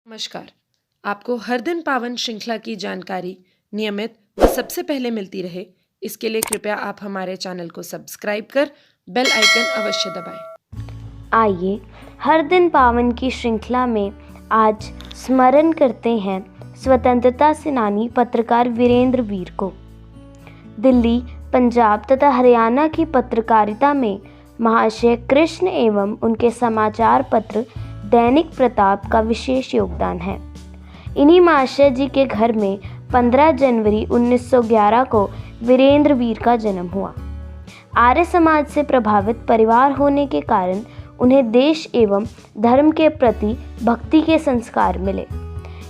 नमस्कार। आपको हर दिन पावन श्रृंखला की जानकारी नियमित व सबसे पहले मिलती रहे, इसके लिए कृपया आप हमारे चैनल को सब्सक्राइब कर बेल आइकन अवश्य दबाएं। आइए हर दिन पावन की श्रृंखला में आज स्मरण करते हैं स्वतंत्रता सेनानी पत्रकार वीरेंद्र वीर को। दिल्ली, पंजाब तथा हरियाणा की पत्रकारिता में महाशय कृष्ण एवं उनके समाचार पत्र दैनिक प्रताप का विशेष योगदान है। इन्हीं महाशय जी के घर में 15 जनवरी 1911 को वीरेंद्र वीर का जन्म हुआ। आर्य समाज से प्रभावित परिवार होने के कारण उन्हें देश एवं धर्म के प्रति भक्ति के संस्कार मिले।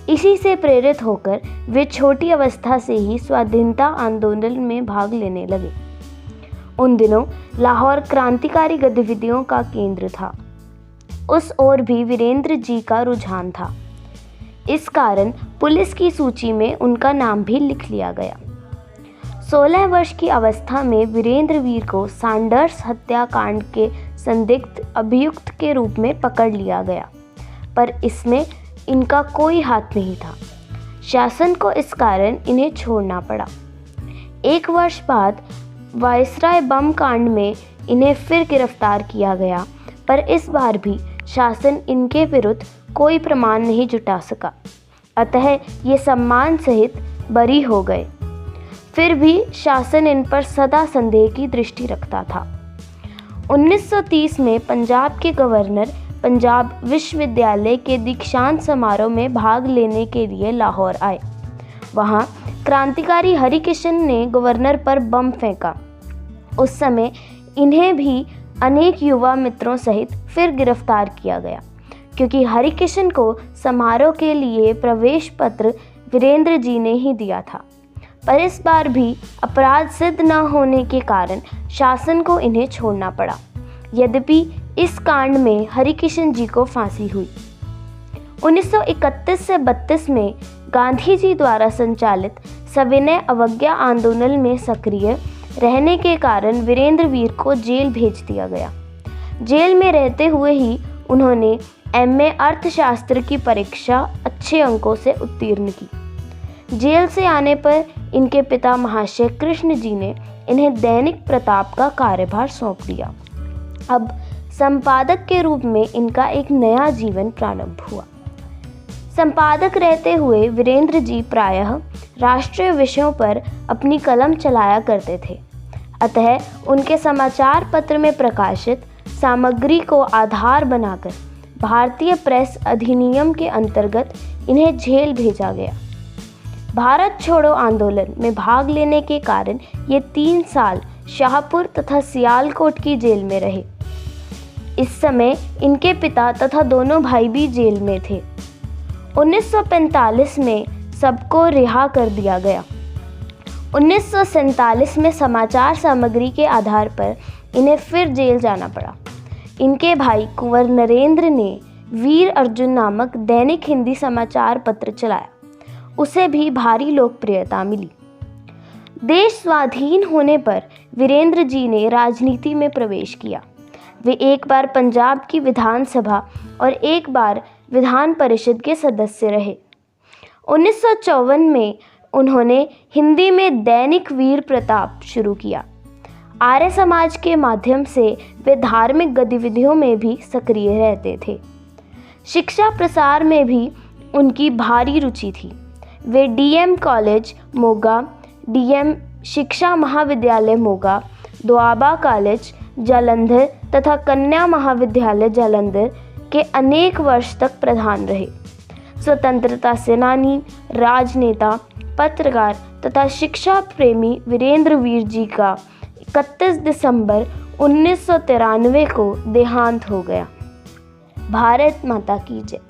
इसी से प्रेरित होकर वे छोटी अवस्था से ही स्वाधीनता आंदोलन में भाग लेने लगे। उन दिनों लाहौर क्रांतिकारी गतिविधियों का केंद्र था। उस ओर भी वीरेंद्र जी का रुझान था। इस कारण पुलिस की सूची में उनका नाम भी लिख लिया गया। 16 वर्ष की अवस्था में वीरेंद्र वीर को सैंडर्स हत्याकांड के संदिग्ध अभियुक्त के रूप में पकड़ लिया गया, पर इसमें इनका कोई हाथ नहीं था। शासन को इस कारण इन्हें छोड़ना पड़ा। 1 वर्ष बाद वायसराय बम कांड में इन्हें फिर गिरफ्तार किया गया, पर इस बार भी शासन इनके विरुद्ध कोई प्रमाण नहीं जुटा सका, अतः ये सम्मान सहित बरी हो गए। फिर भी शासन इन पर सदा संदेह की दृष्टि रखता था। 1930 में पंजाब के गवर्नर पंजाब विश्वविद्यालय के दीक्षांत समारोह में भाग लेने के लिए लाहौर आए। वहां क्रांतिकारी हरिकिशन ने गवर्नर पर बम फेंका। उस समय इन्हें भी अनेक युवा मित्रों सहित फिर गिरफ्तार किया गया, क्योंकि हरिकिशन को समारोह के लिए प्रवेश पत्र वीरेंद्र जी ने ही दिया था। पर इस बार भी अपराध सिद्ध न होने के कारण शासन को इन्हें छोड़ना पड़ा। यद्यपि इस कांड में हरिकिशन जी को फांसी हुई। 1931 से 32 में गांधी जी द्वारा संचालित सविनय अवज्ञा आंदोलन में सक्रिय रहने के कारण वीरेंद्र वीर को जेल भेज दिया गया। जेल में रहते हुए ही उन्होंने MA अर्थशास्त्र की परीक्षा अच्छे अंकों से उत्तीर्ण की। जेल से आने पर इनके पिता महाशय कृष्ण जी ने इन्हें दैनिक प्रताप का कार्यभार सौंप दिया। अब संपादक के रूप में इनका एक नया जीवन प्रारंभ हुआ। संपादक रहते हुए वीरेंद्र जी प्रायः राष्ट्रीय विषयों पर अपनी कलम चलाया करते थे, अतः उनके समाचार पत्र में प्रकाशित सामग्री को आधार बनाकर भारतीय प्रेस अधिनियम के अंतर्गत इन्हें जेल भेजा गया। भारत छोड़ो आंदोलन में भाग लेने के कारण ये 3 साल शाहपुर तथा सियालकोट की जेल में रहे। इस समय इनके पिता तथा दोनों भाई भी जेल में थे। 1945 में सबको रिहा कर दिया गया। 1947 में समाचार सामग्री के आधार पर इन्हें फिर जेल जाना पड़ा। इनके भाई कुंवर नरेंद्र ने वीर अर्जुन नामक दैनिक हिंदी समाचार पत्र चलाया। उसे भी भारी लोकप्रियता मिली। देश स्वाधीन होने पर वीरेंद्र जी ने राजनीति में प्रवेश किया। वे एक बार पंजाब की विधानसभा और एक बार विधान परिषद के सदस्य रहे। 1954 में उन्होंने हिंदी में दैनिक वीर प्रताप शुरू किया। आर्य समाज के माध्यम से वे धार्मिक गतिविधियों में भी सक्रिय रहते थे। शिक्षा प्रसार में भी उनकी भारी रुचि थी। वे DM कॉलेज मोगा, DM शिक्षा महाविद्यालय मोगा, दोआबा कॉलेज जालंधर तथा कन्या महाविद्यालय जालंधर के अनेक वर्ष तक प्रधान रहे। स्वतंत्रता सेनानी, राजनेता, पत्रकार तथा शिक्षा प्रेमी वीरेंद्र वीर जी का 31 दिसंबर 1993 को देहांत हो गया। भारत माता की जय।